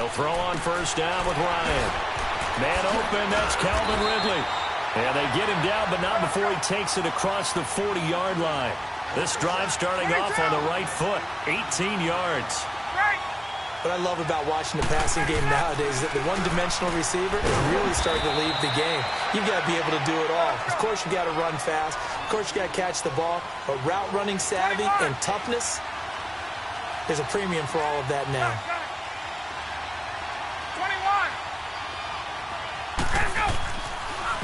They'll throw on first down with Ryan. Man open, that's Calvin Ridley. And they get him down, but not before he takes it across the 40-yard line. This drive starting off on the right foot, 18 yards. What I love about watching the passing game nowadays is that the one-dimensional receiver is really starting to leave the game. You've got to be able to do it all. Of course, you got to run fast. Of course, you got to catch the ball. But route running savvy and toughness, there's a premium for all of that now. 21.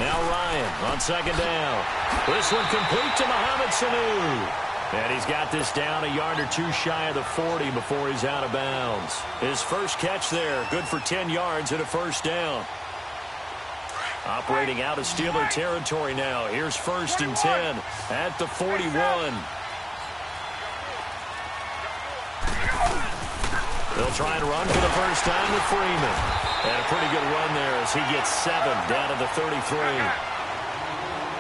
Now Ryan on second down. This one complete to Mohamed Sanu. And he's got this down a yard or two shy of the 40 before he's out of bounds. His first catch there, good for 10 yards and a first down. Operating out of Steeler territory now. Here's first and 10 at the 41. They'll try and run for the first time with Freeman. And a pretty good run there as he gets 7 down to the 33.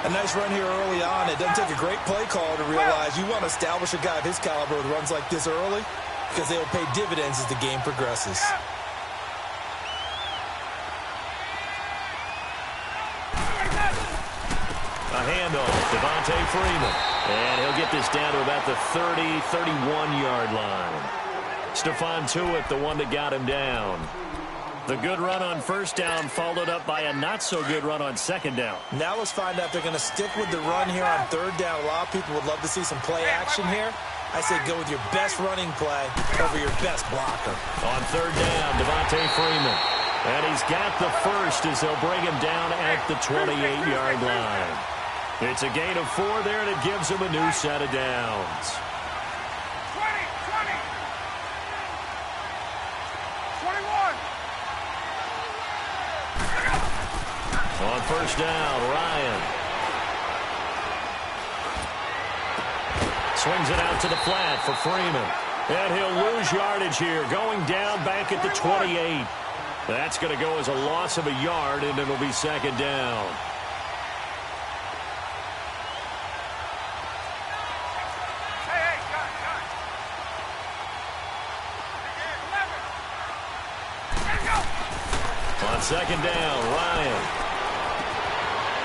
A nice run here early on. It doesn't take a great play call to realize you want to establish a guy of his caliber with runs like this early because they will pay dividends as the game progresses. A handoff, Devontae Freeman. And he'll get this down to about the 30, 31-yard line. Stephon Tuitt, the one that got him down. The good run on first down followed up by a not-so-good run on second down. Now let's find out if they're going to stick with the run here on third down. A lot of people would love to see some play action here. I say go with your best running play over your best blocker. On third down, Devontae Freeman. And he's got the first as they'll bring him down at the 28-yard line. It's a gain of 4 there, and it gives him a new set of downs. 21. On first down, Ryan. Swings it out to the flat for Freeman. And he'll lose yardage here, going down back at the 28. That's going to go as a loss of a yard, and it'll be second down. On second down, Ryan.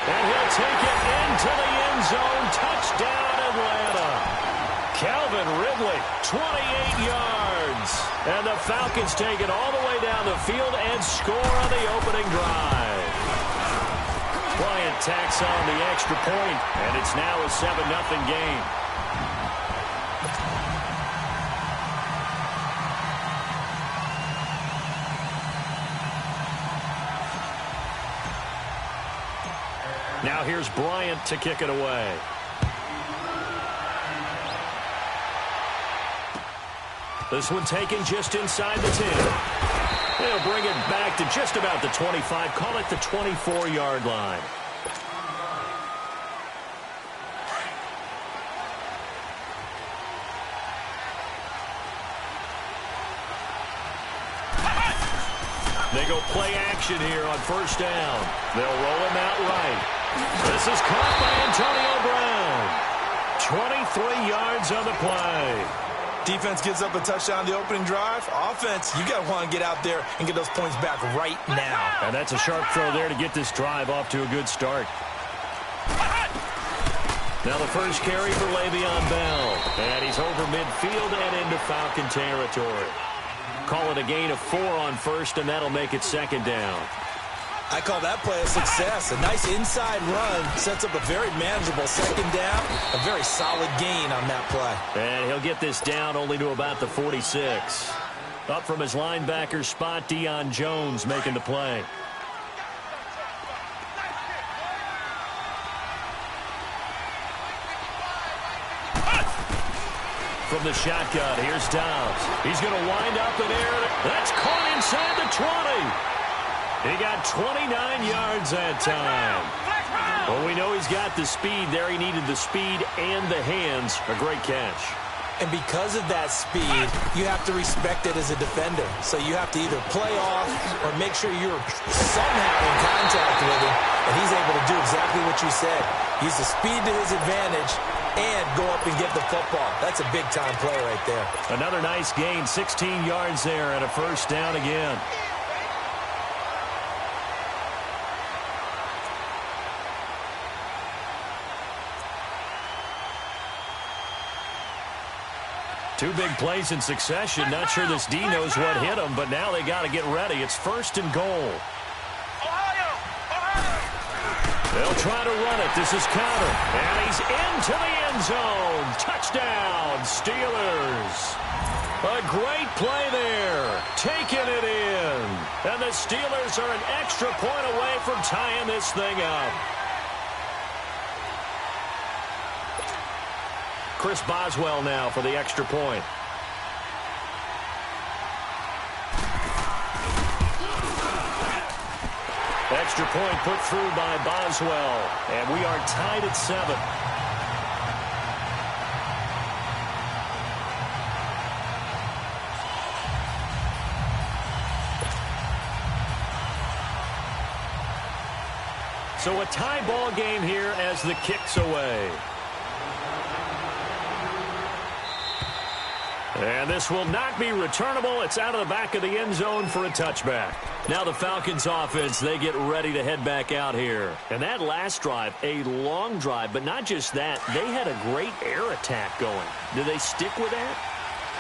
And he'll take it into the end zone. Touchdown, Atlanta. Calvin Ridley, 28 yards. And the Falcons take it all the way down the field and score on the opening drive. Bryant tacks on the extra point, and it's now a 7-0 game. Now here's Bryant to kick it away. This one taken just inside the 10. They'll bring it back to just about the 25. Call it the 24-yard line. They go play action here on first down. They'll roll him out right. This is caught by Antonio Brown. 23 yards on the play. Defense gives up a touchdown the opening drive. Offense, you got to want to get out there and get those points back right now. And that's a sharp throw there to get this drive off to a good start. Now the first carry for Le'Veon Bell. And he's over midfield and into Falcon territory. Call it a gain of 4 on first, and that'll make it second down. I call that play a success. A nice inside run sets up a very manageable second down. A very solid gain on that play. And he'll get this down only to about the 46. Up from his linebacker spot, Deion Jones making the play. From the shotgun, here's Dobbs. He's going to wind up in air. That's caught inside the 20. He got 29 yards that time. Well, we know he's got the speed there. He needed the speed and the hands. A great catch. And because of that speed, you have to respect it as a defender. So you have to either play off or make sure you're somehow in contact with him. And he's able to do exactly what you said. Use the speed to his advantage and go up and get the football. That's a big-time play right there. Another nice gain, 16 yards there, and a first down again. Two big plays in succession. Not sure this D knows what hit him, but now they got to get ready. It's first and goal. They'll try to run it. This is counter. And he's into the end zone. Touchdown, Steelers. A great play there. Taking it in. And the Steelers are an extra point away from tying this thing up. Chris Boswell now for the extra point. Extra point put through by Boswell. And we are tied at 7. So a tie ball game here as the kick's away. And this will not be returnable. It's out of the back of the end zone for a touchback. Now the Falcons offense, they get ready to head back out here. And that last drive, a long drive, but not just that. They had a great air attack going. Do they stick with that?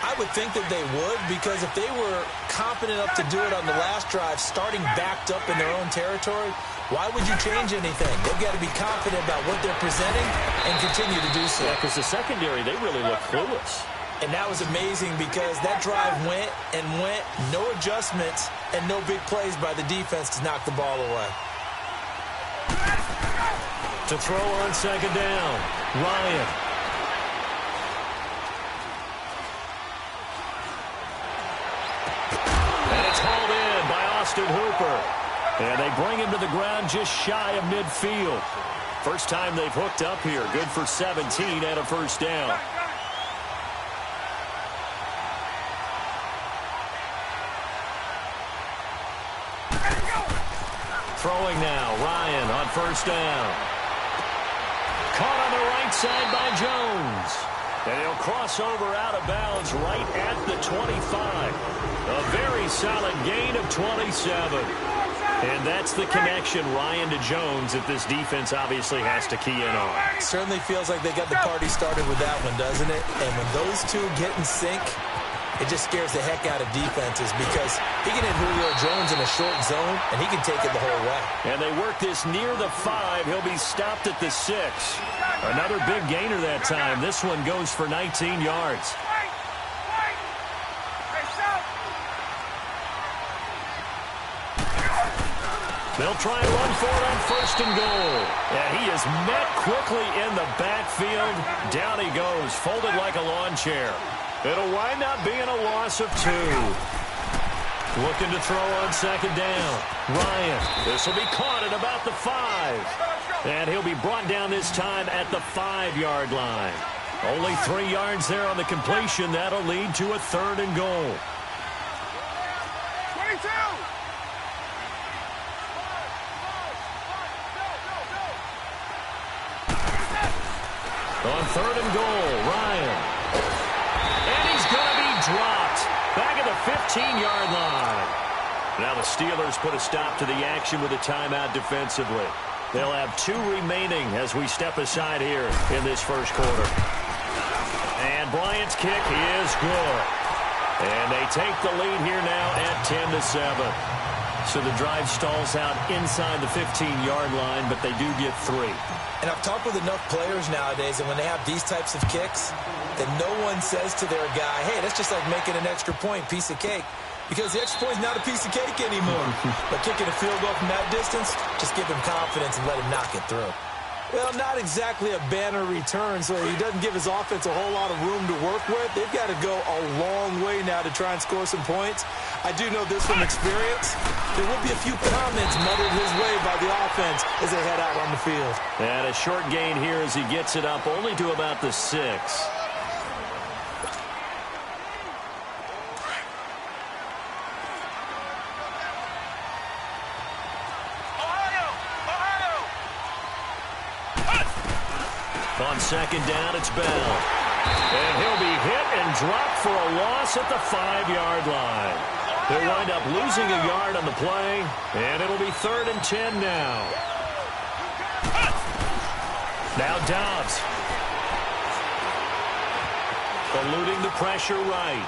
I would think that they would, because if they were confident enough to do it on the last drive, starting backed up in their own territory, why would you change anything? They've got to be confident about what they're presenting and continue to do so. Yeah, because the secondary, they really look clueless. And that was amazing because that drive went and went, no adjustments and no big plays by the defense to knock the ball away. To throw on second down, Ryan. And it's hauled in by Austin Hooper. And they bring him to the ground just shy of midfield. First time they've hooked up here. Good for 17 and a first down. Throwing now, Ryan on first down. Caught on the right side by Jones. And he'll cross over out of bounds right at the 25. A very solid gain of 27. And that's the connection, Ryan to Jones, that this defense obviously has to key in on. Certainly feels like they got the party started with that one, doesn't it? And when those two get in sync, it just scares the heck out of defenses because he can hit Julio Jones in a short zone, and he can take it the whole way. And they work this near the 5. He'll be stopped at the 6. Another big gainer that time. This one goes for 19 yards. They'll try and run for it on first and goal. And he is met quickly in the backfield. Down he goes, folded like a lawn chair. It'll wind up being a loss of 2. Looking to throw on second down. Ryan, this will be caught at about the 5. And he'll be brought down this time at the 5-yard line. Only 3 yards there on the completion. That'll lead to a third and goal. 22. On third and goal, Ryan. And he's going to be dropped back at the 15-yard line. Now the Steelers put a stop to the action with a timeout defensively. They'll have 2 remaining as we step aside here in this first quarter. And Bryant's kick is good. And they take the lead here now at 10-7. So the drive stalls out inside the 15-yard line, but they do get 3. And I've talked with enough players nowadays, and when they have these types of kicks, that no one says to their guy, hey, that's just like making an extra point, piece of cake. Because the extra point is not a piece of cake anymore. But kicking a field goal from that distance, just give him confidence and let him knock it through. Well, not exactly a banner return, so he doesn't give his offense a whole lot of room to work with. They've got to go a long way now to try and score some points. I do know this from experience. There will be a few comments muttered his way by the offense as they head out on the field. And a short gain here as he gets it up only to about the 6. On second down, it's Bell. And he'll be hit and dropped for a loss at the 5-yard line. They'll wind up losing a yard on the play, and it'll be 3rd and 10 now. Now Dobbs. Eluding the pressure right.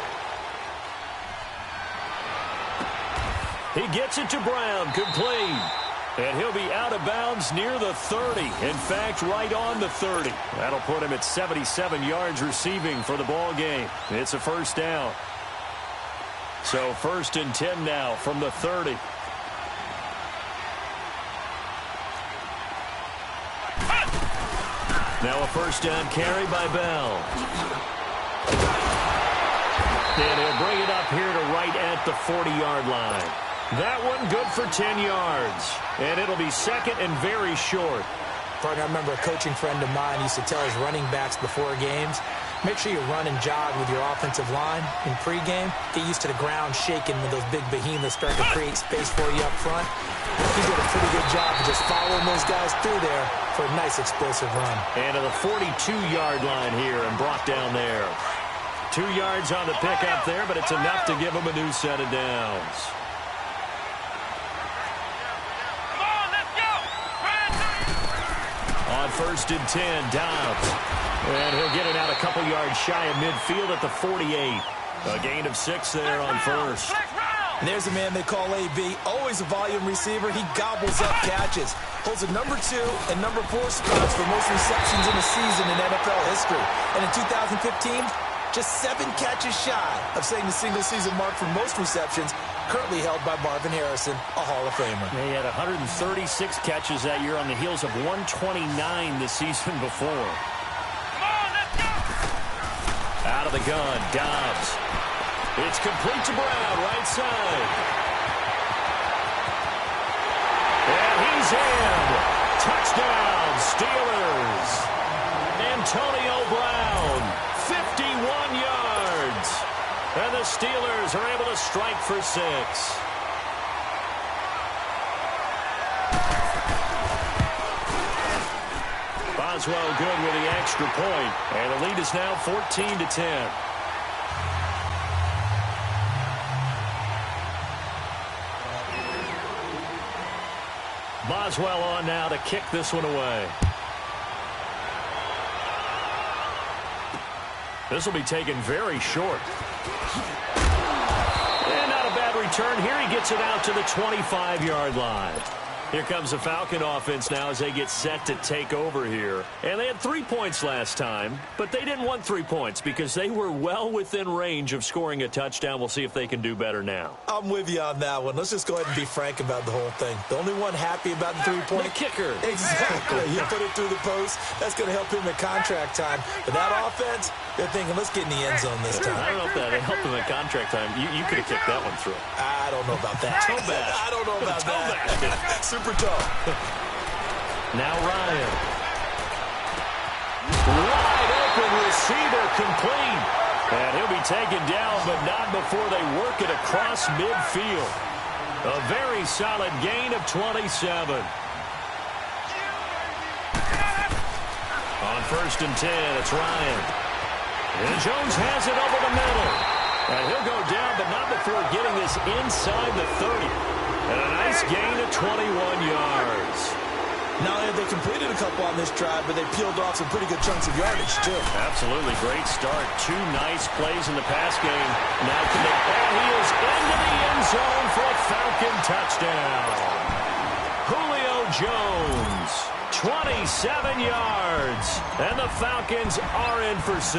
He gets it to Brown, complete. And he'll be out of bounds near the 30. In fact, right on the 30. That'll put him at 77 yards receiving for the ball game. It's a first down. So 1st and 10 now from the 30. Now a first down carry by Bell. And he'll bring it up here to right at the 40-yard line. That one good for 10 yards. And it'll be 2nd and very short. Partner, I remember a coaching friend of mine used to tell his running backs before games, make sure you run and jog with your offensive line in pregame. Get used to the ground shaking when those big behemoths start to create space for you up front. He did a pretty good job of just following those guys through there for a nice explosive run. And to the 42-yard line here and brought down there. 2 yards on the pickup there, but it's enough to give him a new set of downs. On 1st and 10, Dobbs. And he'll get it out a couple yards shy of midfield at the 48. A gain of 6 there on 1st. And there's a man they call AB. Always a volume receiver. He gobbles up catches. Holds a number 2 and number 4 spots for most receptions in a season in NFL history. And in 2015, just 7 catches shy of setting the single-season mark for most receptions, currently held by Marvin Harrison, a Hall of Famer. He had 136 catches that year on the heels of 129 the season before. Out of the gun, Dobbs. It's complete to Brown, right side. And he's in. Touchdown, Steelers. Antonio Brown, 51 yards. And the Steelers are able to strike for 6. Boswell good with the extra point. And the lead is now 14-10. Boswell on now to kick this one away. This will be taken very short. And not a bad return here. He gets it out to the 25-yard line. Here comes the Falcon offense now as they get set to take over here. And they had 3 points last time, but they didn't want 3 points because they were well within range of scoring a touchdown. We'll see if they can do better now. I'm with you on that one. Let's just go ahead and be frank about the whole thing. The only one happy about the 3-point. The kicker. Exactly. You put it through the post. That's going to help him at contract time. But that offense, they're thinking, let's get in the end zone this time. I don't know if that helped him at contract time. You could have kicked that one through. I don't know about that. Toe bash. I don't know about that. Super tough. Now Ryan. Wide open receiver complete. And he'll be taken down, but not before they work it across midfield. A very solid gain of 27. On 1st and 10, it's Ryan. And Jones has it over the middle. And he'll go down, but not before getting this inside the 30. And a nice gain of 21 yards. Not only have they completed a couple on this drive, but they peeled off some pretty good chunks of yardage, too. Absolutely. Great start. 2 nice plays in the pass game. Now can they... And he is into the end zone for a Falcon touchdown. Julio Jones, 27 yards. And the Falcons are in for 6.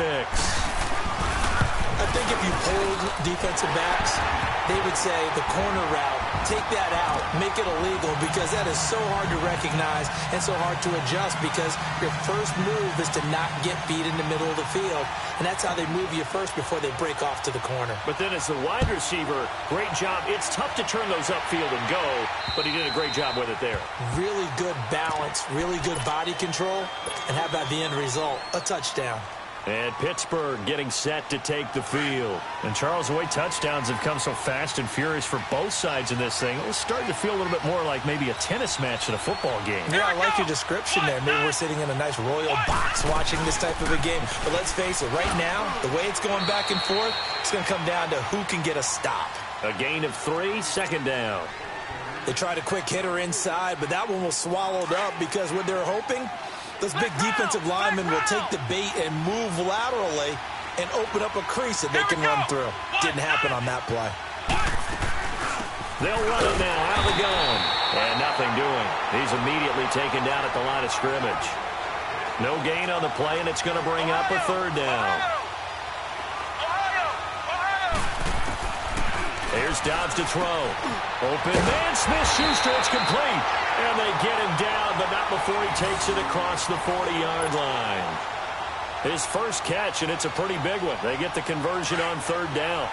I think if you polled defensive backs, they would say the corner route, take that out, make it illegal, because that is so hard to recognize and so hard to adjust, because your first move is to not get beat in the middle of the field, and that's how they move you first before they break off to the corner. But then as the wide receiver, great job. It's tough to turn those upfield and go, but he did a great job with it there. Really good balance, really good body control, and how about the end result? A touchdown. And Pittsburgh getting set to take the field. And, Charles, the way touchdowns have come so fast and furious for both sides in this thing, it's starting to feel a little bit more like maybe a tennis match in a football game. Yeah, I like your description there. Maybe we're sitting in a nice royal box watching this type of a game. But let's face it, right now, the way it's going back and forth, it's going to come down to who can get a stop. A gain of 3, second down. They tried a quick hitter inside, but that one was swallowed up because what they're hoping, those big defensive linemen will take the bait and move laterally and open up a crease that they can run through. Didn't happen on that play. They'll run it now out of the gun. And nothing doing. He's immediately taken down at the line of scrimmage. No gain on the play, and it's going to bring up a third down. Here's Dobbs to throw. Open man, Smith-Schuster, it's complete. And they get him down, but not before he takes it across the 40-yard line. His first catch, and it's a pretty big one. They get the conversion on third down.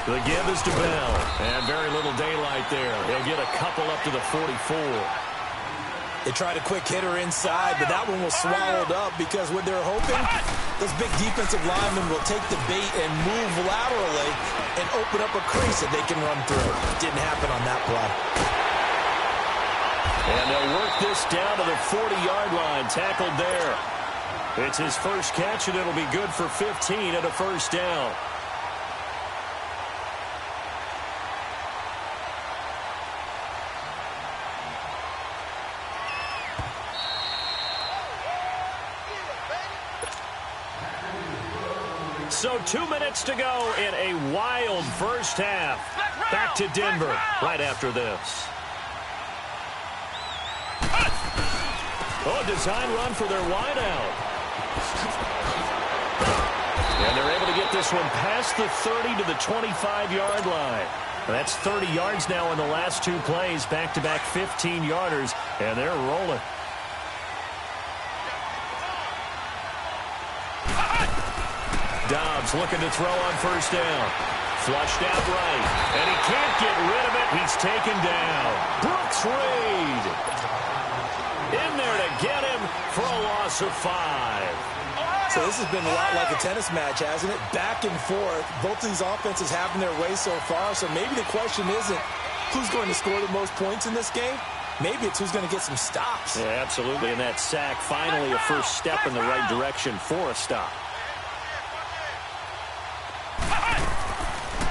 The give is to Bell. And very little daylight there. He'll get a couple up to the 44. They tried a quick hitter inside, but that one was swallowed up because what they're hoping, those big defensive linemen will take the bait and move laterally and open up a crease that they can run through. Didn't happen on that play. And they'll work this down to the 40-yard line, tackled there. It's his first catch, and it'll be good for 15 at a first down. So 2 minutes to go in a wild first half. Back to Denver right after this. Oh, design run for their wideout. And they're able to get this one past the 30 to the 25-yard line. That's 30 yards now in the last 2 plays, back-to-back 15-yarders, and they're rolling. Dobbs looking to throw on first down. Flushed out right. And he can't get rid of it. He's taken down. Brooks Reed in there to get him for a loss of 5. So this has been a lot like a tennis match, hasn't it? Back and forth. Both of these offenses having their way so far. So maybe the question isn't who's going to score the most points in this game. Maybe it's who's going to get some stops. Yeah, absolutely. And that sack, finally a first step in the right direction for a stop.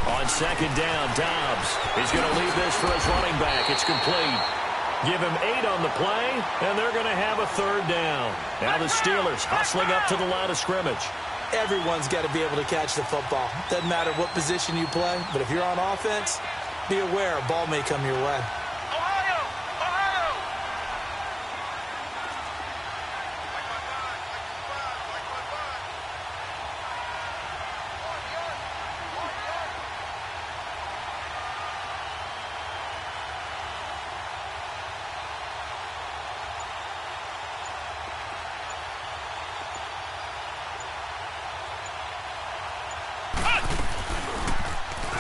On second down, Dobbs is going to leave this for his running back. It's complete. Give him 8 on the play, and they're going to have a third down. Now the Steelers hustling up to the line of scrimmage. Everyone's got to be able to catch the football. Doesn't matter what position you play, but if you're on offense, be aware a ball may come your way.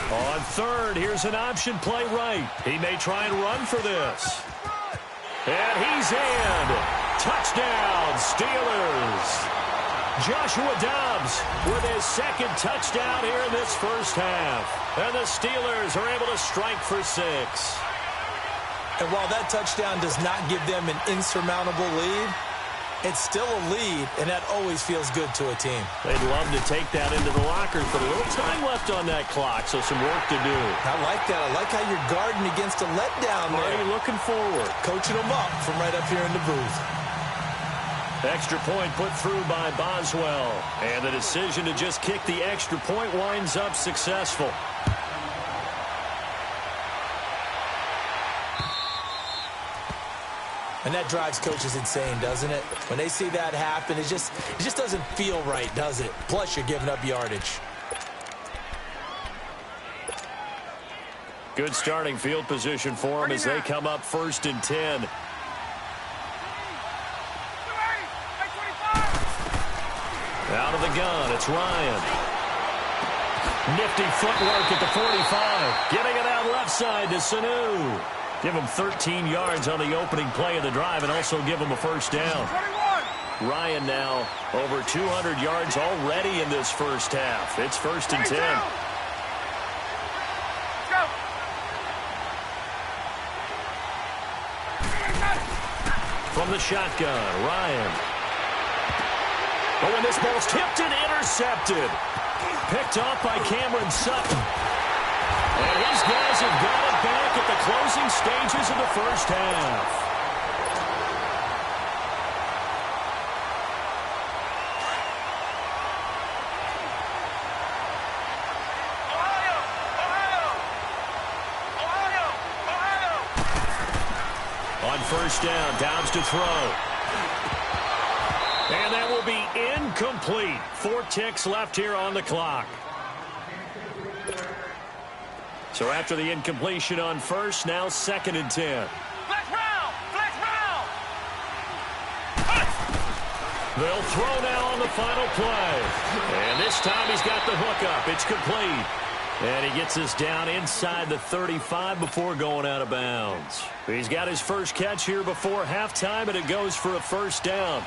On third, here's an option play right. He may try and run for this. And he's in. Touchdown, Steelers. Joshua Dobbs with his second touchdown here in this first half. And the Steelers are able to strike for 6. And while that touchdown does not give them an insurmountable lead, it's still a lead, and that always feels good to a team. They'd love to take that into the lockers, but a little time left on that clock, so some work to do. I like that. I like how you're guarding against a letdown there. Already looking forward. Coaching them up from right up here in the booth. Extra point put through by Boswell. And the decision to just kick the extra point winds up successful. And that drives coaches insane, doesn't it? When they see that happen, it just doesn't feel right, does it? Plus, you're giving up yardage. Good starting field position for them as they come up 1st and 10. Out of the gun, it's Ryan. Nifty footwork at the 45. Getting it out left side to Sanu. Give them 13 yards on the opening play of the drive and also give them a first down. Ryan now over 200 yards already in this first half. It's 1st and 10. From the shotgun, Ryan. Oh, and this ball's tipped and intercepted. Picked off by Cameron Sutton. And his guys have got it back at the closing stages of the first half. On first down, Dobbs to throw. And that will be incomplete. 4 ticks left here on the clock. So after the incompletion on first, now 2nd and 10. Flex round! Flex round! They'll throw now on the final play. And this time he's got the hook up. It's complete. And he gets us down inside the 35 before going out of bounds. He's got his first catch here before halftime, and it goes for a first down.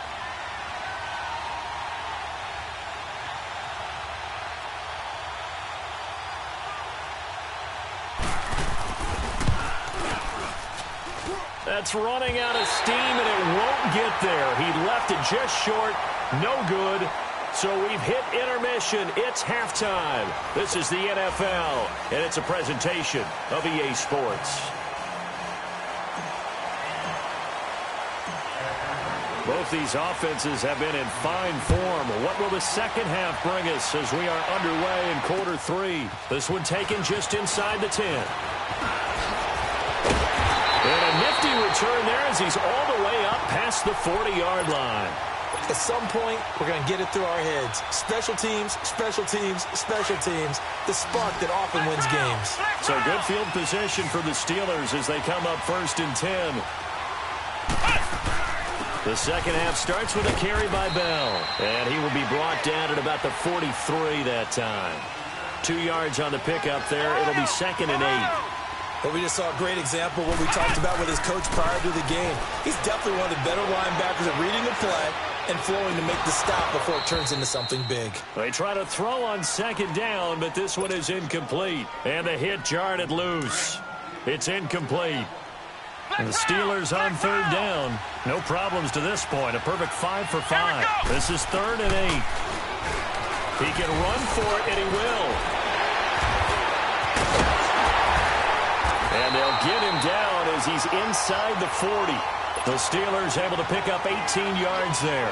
That's running out of steam, and it won't get there. He left it just short. No good. So we've hit intermission. It's halftime. This is the NFL, and it's a presentation of EA Sports. Both these offenses have been in fine form. What will the second half bring us as we are underway in quarter 3? This one taken just inside the 10. And a nifty return there as he's all the way up past the 40-yard line. At some point, we're going to get it through our heads. Special teams, special teams, special teams. The spark that often wins games. So good field position for the Steelers as they come up 1st and 10. The second half starts with a carry by Bell. And he will be brought down at about the 43 that time. 2 yards on the pickup there. It'll be 2nd and 8. But we just saw a great example of what we talked about with his coach prior to the game. He's definitely one of the better linebackers at reading the play and flowing to make the stop before it turns into something big. They try to throw on 2nd down, but this one is incomplete. And the hit jarred it loose. It's incomplete. And the Steelers on 3rd down. No problems to this point. A perfect 5 for 5. This is 3rd and 8. He can run for it, and he will. And they'll get him down as he's inside the 40. The Steelers able to pick up 18 yards there.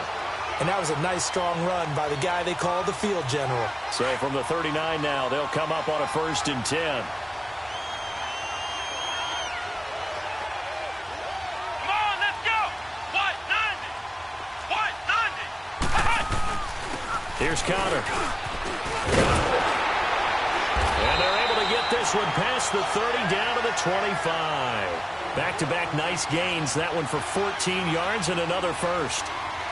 And that was a nice, strong run by the guy they call the field general. So from the 39 now, they'll come up on a 1st and 10. Come on, let's go! White 90! Here's Connor. And they're able to get this one past the 30 down to the 25. Back-to-back nice gains. That one for 14 yards and another first.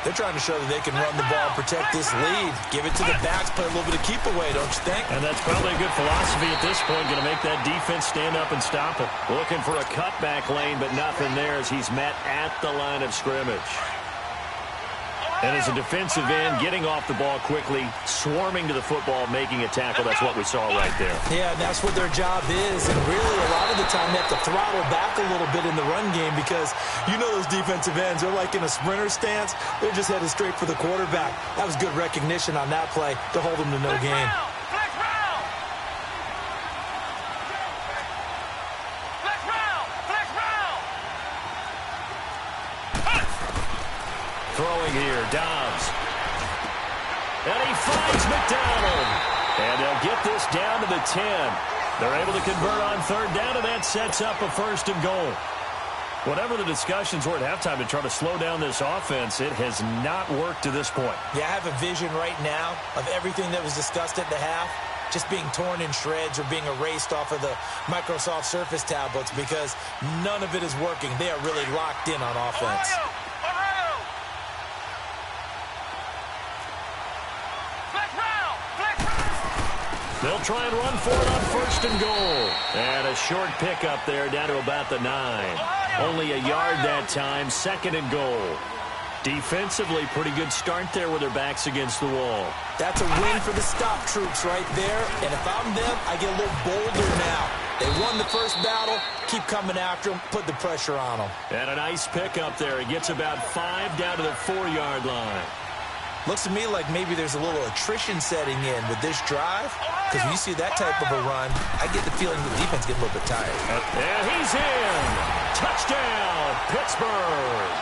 They're trying to show that they can run the ball and protect this lead. Give it to the backs, play a little bit of keep away, don't you think? And that's probably a good philosophy at this point. Going to make that defense stand up and stop it. Looking for a cutback lane, but nothing there as he's met at the line of scrimmage. And as a defensive end, getting off the ball quickly, swarming to the football, making a tackle. That's what we saw right there. Yeah, and that's what their job is. And really, a lot of the time, they have to throttle back a little bit in the run game because you know those defensive ends, they're like in a sprinter stance. They're just headed straight for the quarterback. That was good recognition on that play to hold them to no gain. Throwing here, Dobbs. And he finds McDonald. And they'll get this down to the 10. They're able to convert on 3rd down, and that sets up a 1st and goal. Whatever the discussions were at halftime to try to slow down this offense, it has not worked to this point. Yeah, I have a vision right now of everything that was discussed at the half just being torn in shreds or being erased off of the Microsoft Surface tablets because none of it is working. They are really locked in on offense. They'll try and run for it on 1st and goal. And a short pickup there down to about the 9. Only a yard that time, 2nd and goal. Defensively, pretty good start there with their backs against the wall. That's a win for the stop troops right there. And if I'm them, I get a little bolder now. They won the first battle. Keep coming after them. Put the pressure on them. And a nice pickup there. He gets about 5 down to the 4-yard line. Looks to me like maybe there's a little attrition setting in with this drive. Because when you see that type of a run, I get the feeling the defense gets a little bit tired. And he's in. Touchdown, Pittsburgh.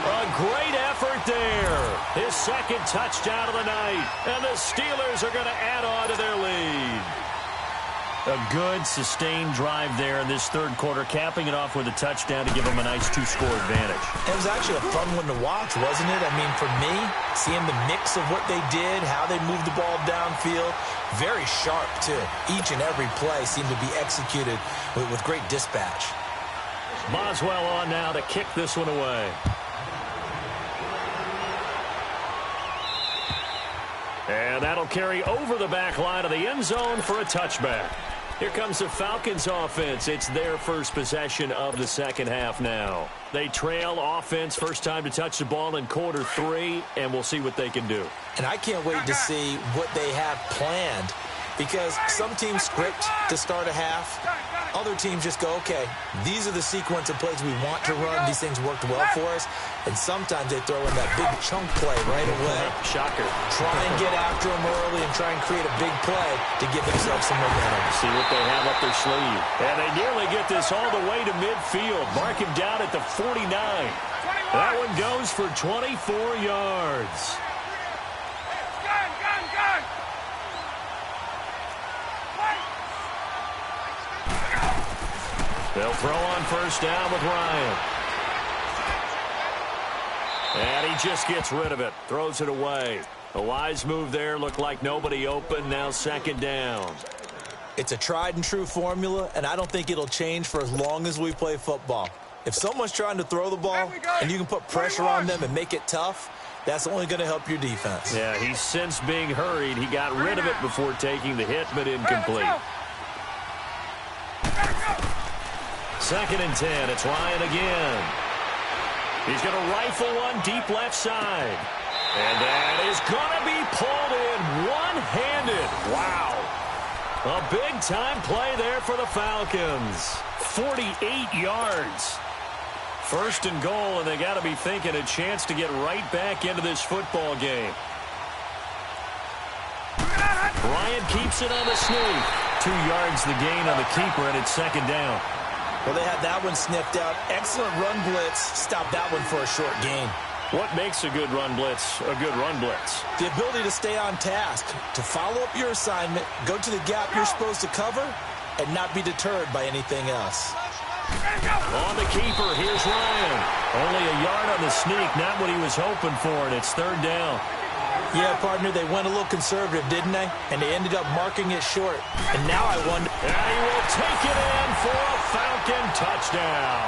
A great effort there. His 2nd touchdown of the night. And the Steelers are going to add on to their lead. A good, sustained drive there in this 3rd quarter, capping it off with a touchdown to give them a nice 2-score advantage. It was actually a fun one to watch, wasn't it? I mean, for me, seeing the mix of what they did, how they moved the ball downfield, very sharp, too. Each and every play seemed to be executed with great dispatch. Boswell on now to kick this one away. And that'll carry over the back line of the end zone for a touchback. Here comes the Falcons offense. It's their first possession of the 2nd half now. They trail offense, first time to touch the ball in quarter 3, and we'll see what they can do. And I can't wait to see what they have planned, because some teams script to start a half. Other teams just go, okay, these are the sequence of plays we want to run. These things worked well for us. And sometimes they throw in that big chunk play right away. Shocker. Try and get after them early and try and create a big play to give themselves some momentum. See what they have up their sleeve. And they nearly get this all the way to midfield. Mark him down at the 49. That one goes for 24 yards. They'll throw on 1st down with Ryan. And he just gets rid of it. Throws it away. A wise move there. Looked like nobody open. Now 2nd down. It's a tried and true formula, and I don't think it'll change for as long as we play football. If someone's trying to throw the ball and you can put pressure on them and make it tough, that's only going to help your defense. Yeah, he's since being hurried. He got rid of it before taking the hit, but incomplete. 2nd and 10. It's Ryan again. He's going to rifle one deep left side. And that is going to be pulled in one-handed. Wow. A big-time play there for the Falcons. 48 yards. 1st and goal, and they got to be thinking a chance to get right back into this football game. Ryan keeps it on the sneak. 2 yards the gain on the keeper, and it's 2nd down. Well, they had that one sniffed out. Excellent run blitz. Stop that one for a short gain. What makes a good run blitz a good run blitz? The ability to stay on task, to follow up your assignment, go to the gap you're supposed to cover, and not be deterred by anything else. On the keeper, here's Ryan. Only a yard on the sneak, not what he was hoping for, and it's 3rd down. Yeah, partner, they went a little conservative, didn't they? And they ended up marking it short. And now I wonder... And he will take it in for a Falcon touchdown.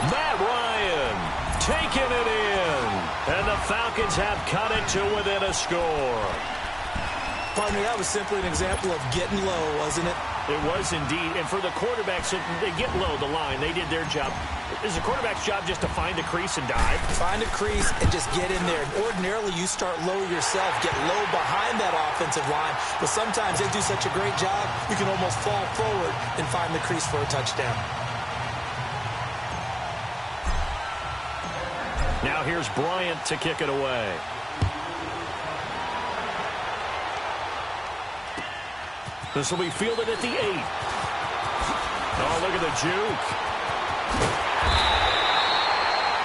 Matt Ryan taking it in. And the Falcons have cut it to within a score. Partner, that was simply an example of getting low, wasn't it? It was indeed. And for the quarterbacks, they get low the line. They did their job. Is the quarterback's job just to find the crease and dive? Find a crease and just get in there. Ordinarily, you start low yourself, get low behind that offensive line. But sometimes they do such a great job, you can almost fall forward and find the crease for a touchdown. Now here's Bryant to kick it away. This will be fielded at the 8. Oh, look at the juke.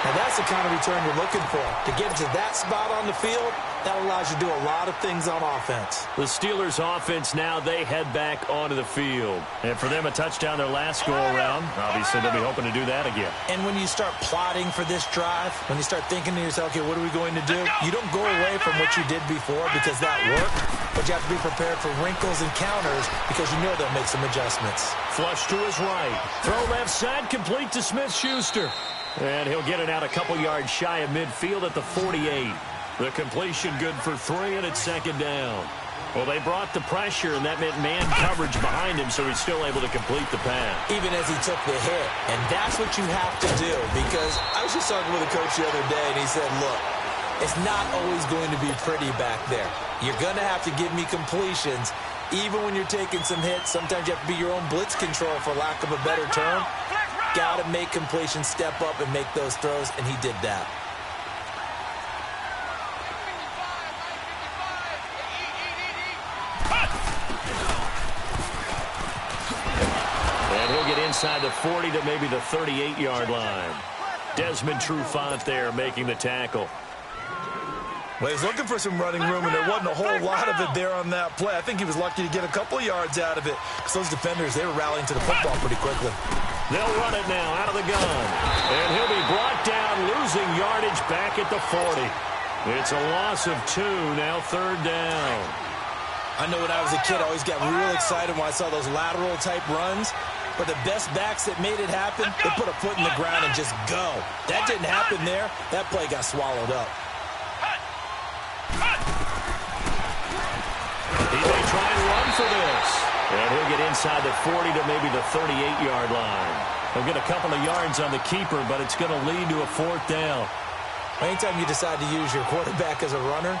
Now that's the kind of return you're looking for. To get to that spot on the field, that allows you to do a lot of things on offense. The Steelers offense now, they head back onto the field. And for them, a touchdown their last go-around. Obviously, they'll be hoping to do that again. And when you start plotting for this drive, when you start thinking to yourself, okay, what are we going to do? You don't go away from what you did before because that worked, but you have to be prepared for wrinkles and counters because you know they'll make some adjustments. Flush to his right. Throw left side, complete to Smith-Schuster. And he'll get it out a couple yards shy of midfield at the 48. The completion good for 3, and it's 2nd down. Well, they brought the pressure, and that meant man coverage behind him, so he's still able to complete the pass. Even as he took the hit. And that's what you have to do, because I was just talking with a coach the other day, and he said, look, it's not always going to be pretty back there. You're going to have to give me completions. Even when you're taking some hits, sometimes you have to be your own blitz control, for lack of a better term. Got to make completions, step up, and make those throws, and he did that. And he'll get inside the 40 to maybe the 38-yard line. Desmond Trufant there making the tackle. Well, he was looking for some running room, and there wasn't a whole lot of it there on that play. I think he was lucky to get a couple of yards out of it, because those defenders, they were rallying to the football pretty quickly. They'll run it now out of the gun. And he'll be brought down, losing yardage back at the 40. It's a loss of 2, now 3rd down. I know when I was a kid, I always got real excited when I saw those lateral-type runs. But the best backs that made it happen, they put a foot in the ground and just go. That didn't happen there. That play got swallowed up. He may try and run for this. And he'll get inside the 40 to maybe the 38-yard line. He'll get a couple of yards on the keeper, but it's going to lead to a 4th down. Anytime you decide to use your quarterback as a runner,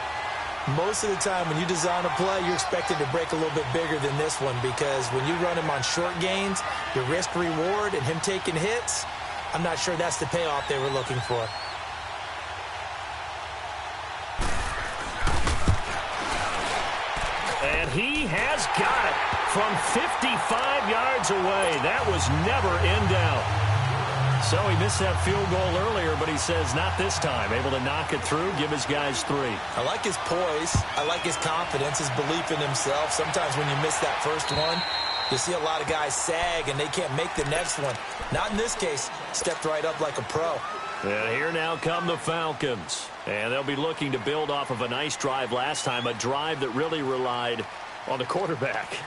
most of the time when you design a play, you're expected to break a little bit bigger than this one, because when you run him on short gains, your risk-reward and him taking hits, I'm not sure that's the payoff they were looking for. And he has got it from 55 yards away. That was never in doubt. So he missed that field goal earlier, but he says not this time. Able to knock it through, give his guys 3. I like his poise. I like his confidence, his belief in himself. Sometimes when you miss that first one, you see a lot of guys sag and they can't make the next one. Not in this case. Stepped right up like a pro. And here now come the Falcons. And they'll be looking to build off of a nice drive last time, a drive that really relied on the quarterback.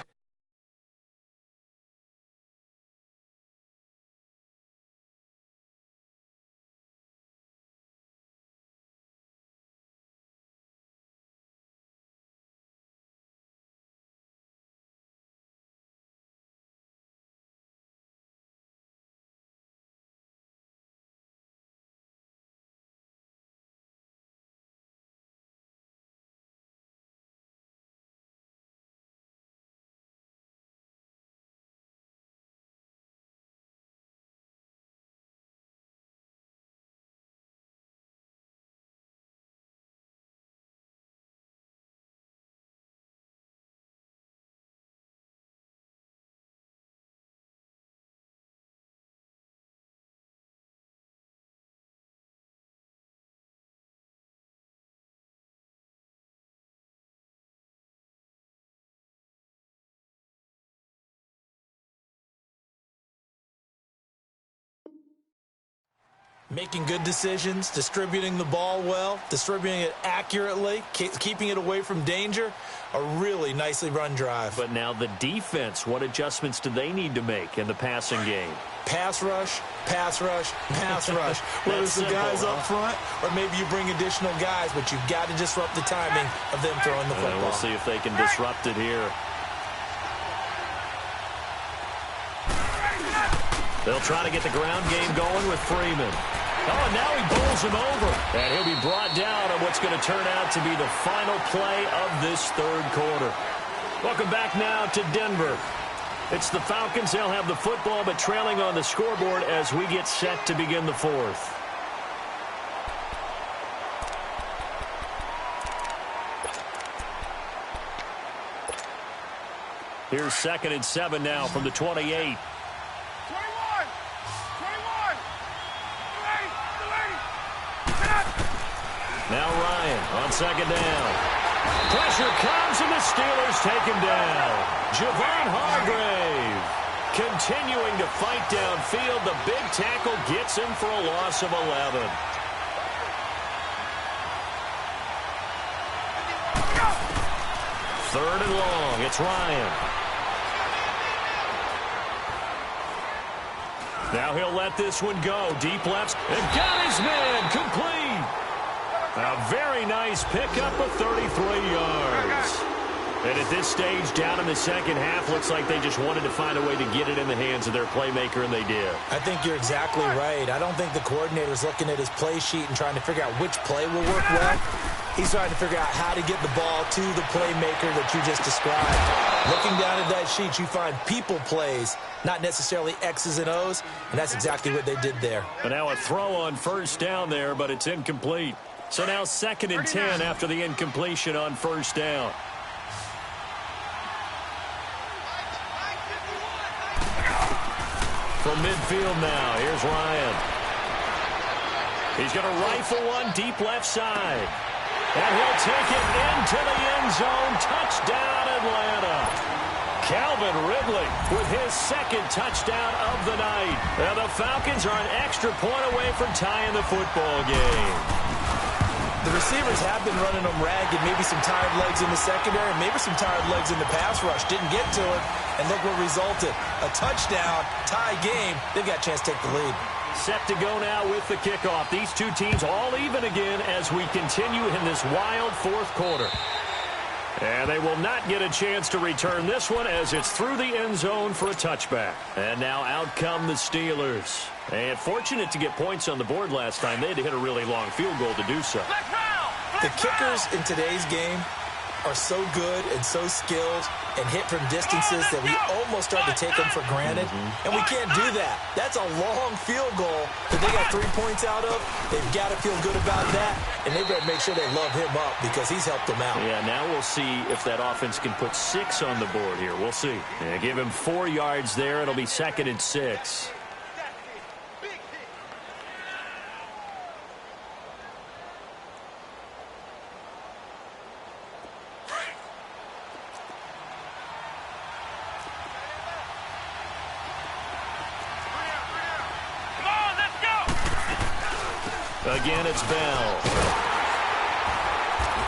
Making good decisions, distributing the ball well, distributing it accurately, keeping it away from danger. A really nicely run drive. But now the defense, what adjustments do they need to make in the passing game? Pass rush, pass rush, pass rush. Whether it's the guys up front or maybe you bring additional guys, but you've got to disrupt the timing of them throwing the football. We'll see if they can disrupt it here. They'll try to get the ground game going with Freeman. Oh, and now he bowls him over. And he'll be brought down on what's going to turn out to be the final play of this 3rd quarter. Welcome back now to Denver. It's the Falcons. They'll have the football, but trailing on the scoreboard as we get set to begin the 4th. Here's 2nd and 7 now from the 28. Now Ryan on 2nd down. Pressure comes, and the Steelers take him down. Javon Hargrave continuing to fight downfield. The big tackle gets him for a loss of 11. Third and long. It's Ryan. Now he'll let this one go. Deep left. And got his man. Complete. A very nice pickup of 33 yards. And at this stage, down in the second half, looks like they just wanted to find a way to get it in the hands of their playmaker, and they did. I think you're exactly right. I don't think the coordinator's looking at his play sheet and trying to figure out which play will work well. He's trying to figure out how to get the ball to the playmaker that you just described. Looking down at that sheet, you find people plays, not necessarily X's and O's, and that's exactly what they did there. But now a throw on first down there, but it's incomplete. So now 2nd and 10 after the incompletion on first down. From midfield now, here's Ryan. He's going to rifle one deep left side. And he'll take it into the end zone. Touchdown, Atlanta. Calvin Ridley with his 2nd touchdown of the night. And the Falcons are an extra point away from tying the football game. The receivers have been running them ragged. Maybe some tired legs in the secondary, maybe some tired legs in the pass rush. Didn't get to it, and look what resulted. A touchdown, tie game. They've got a chance to take the lead. Set to go now with the kickoff. These two teams all even again as we continue in this wild 4th quarter. And they will not get a chance to return this one as it's through the end zone for a touchback. And now out come the Steelers. And fortunate to get points on the board last time. They had to hit a really long field goal to do so. The kickers in today's game are so good and so skilled and hit from distances that we almost start to take them for granted. And we can't do that. That's a long field goal that they got 3 points out of. They've got to feel good about that, and they better make sure they love him up because he's helped them out. Yeah, now we'll see if that offense can put 6 on the board here. We'll see. Yeah, give him 4 yards there. It'll be 2nd and 6. Again, it's Bell.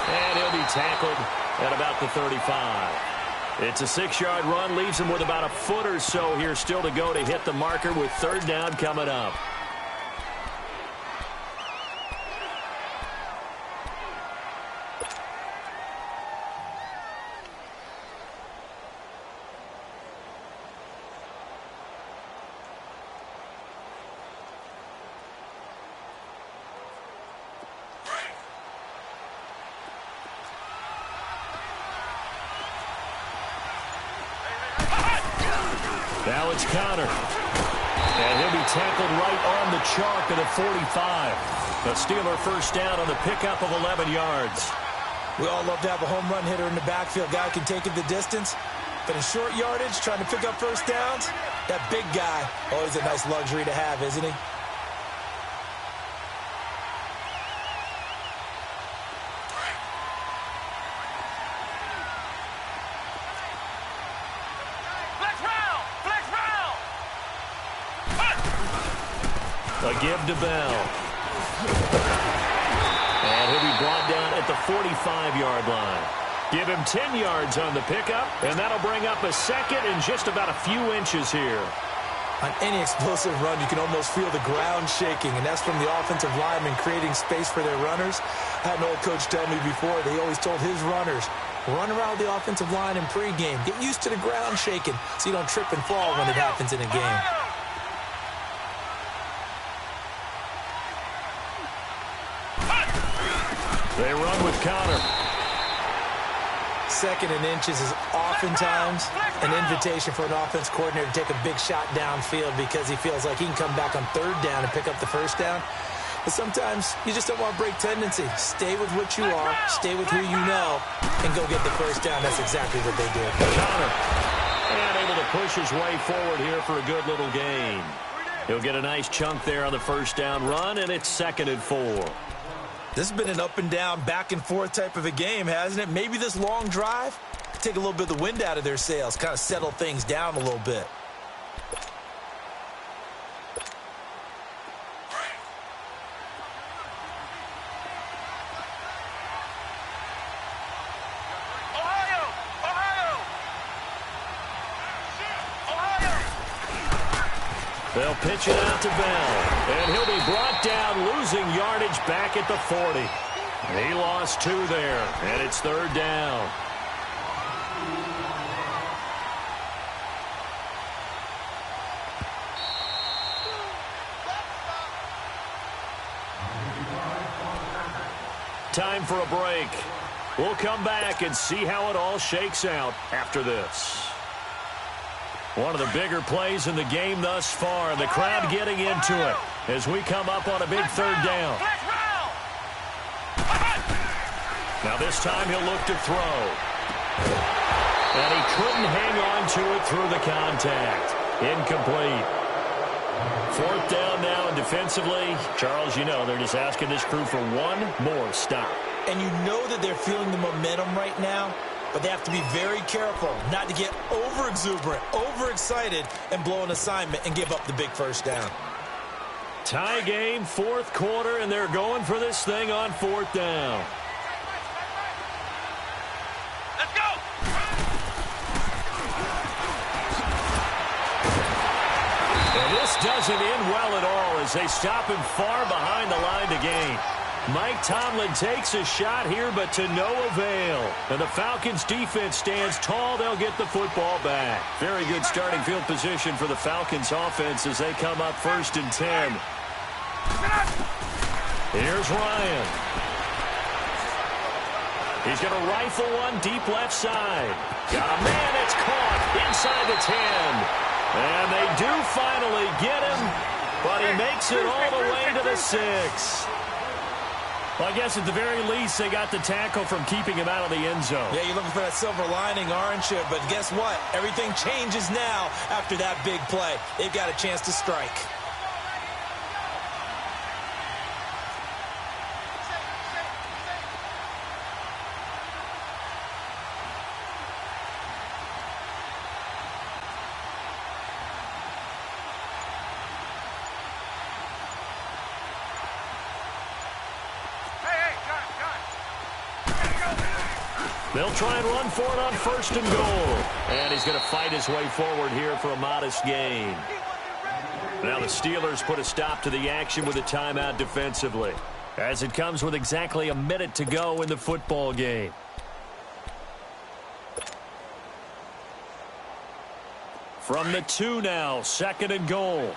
And he'll be tackled at about the 35. It's a 6-yard run, leaves him with about a foot or so here still to go to hit the marker with 3rd down coming up. Now it's Connor. And he'll be tackled right on the chalk of the 45. The Steeler 1st down on the pickup of 11 yards. We all love to have a home run hitter in the backfield. Guy can take it the distance. But in short yardage, trying to pick up 1st downs, that big guy, always a nice luxury to have, isn't he? A give to Bell. And he'll be brought down at the 45-yard line. Give him 10 yards on the pickup, and that'll bring up a 2nd and just about a few inches here. On any explosive run, you can almost feel the ground shaking, and that's from the offensive linemen creating space for their runners. I had an old coach tell me before, they always told his runners, run around the offensive line in pregame. Get used to the ground shaking so you don't trip and fall when it happens in a game. They run with Connor. 2nd and inches is oftentimes an invitation for an offense coordinator to take a big shot downfield because he feels like he can come back on 3rd down and pick up the 1st down. But sometimes you just don't want to break tendency. Stay with what you are, stay with who you know, and go get the 1st down. That's exactly what they did. Connor, and able to push his way forward here for a good little gain. He'll get a nice chunk there on the 1st down run, and it's 2nd and 4. This has been an up and down, back and forth type of a game, hasn't it? Maybe this long drive take a little bit of the wind out of their sails, kind of settle things down a little bit. They'll pitch it out to Bell, and he'll be brought down, losing yardage back at the 40. He lost 2 there, and it's 3rd down. time for a break. We'll come back and see how it all shakes out after this. One of the bigger plays in the game thus far. The crowd getting into it as we come up on a big third down. Now this time he'll look to throw. And he couldn't hang on to it through the contact. Incomplete. Fourth down now, and defensively, Charles, you know, they're just asking this crew for one more stop. And you know that they're feeling the momentum right now, but they have to be very careful not to get over-exuberant, overexcited, and blow an assignment and give up the big first down. Tie game, fourth quarter, and they're going for this thing on fourth down. Let's go! And this doesn't end well at all as they stop him far behind the line to gain. Mike Tomlin takes a shot here, but to no avail. And the Falcons' defense stands tall. They'll get the football back. Very good starting field position for the Falcons' offense as they come up 1st and 10. Here's Ryan. He's going to rifle one deep left side. Got a man that's caught inside the 10. And they do finally get him, but he makes it all the way to the 6. Well, I guess at the very least, they got the tackle from keeping him out of the end zone. Yeah, you're looking for that silver lining, aren't you? But guess what? Everything changes now after that big play. They've got a chance to strike. They'll try and run for it on 1st and goal. And he's going to fight his way forward here for a modest gain. Now the Steelers put a stop to the action with a timeout defensively, as it comes with exactly a minute to go in the football game. From the 2 now, 2nd and goal.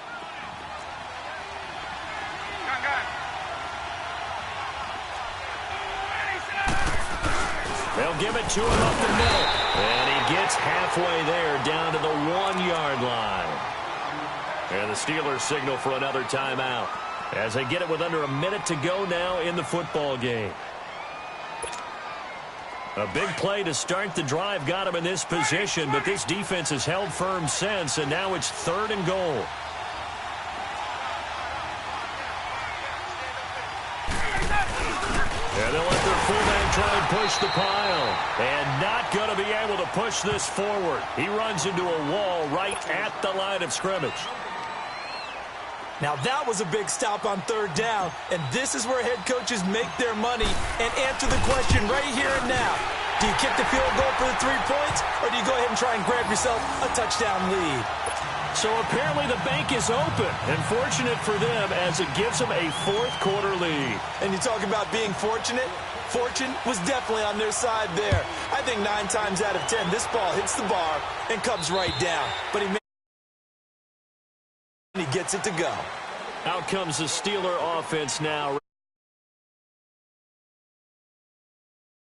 They'll give it to him up the middle. And he gets halfway there down to the 1-yard line. And the Steelers signal for another timeout as they get it with under a minute to go now in the football game. A big play to start the drive got him in this position, but this defense has held firm since, and now it's 3rd and goal. And they'll let their fullback try and push the pile. And not going to be able to push this forward. He runs into a wall right at the line of scrimmage. Now that was a big stop on 3rd down, and this is where head coaches make their money and answer the question right here and now. Do you kick the field goal for the 3 points, or do you go ahead and try and grab yourself a touchdown lead? So apparently the bank is open, and fortunate for them as it gives them a 4th quarter lead. And you talk about being fortunate? Fortune was definitely on their side there. I think 9 times out of 10, this ball hits the bar and comes right down. But he gets it to go. Out comes the Steeler offense now.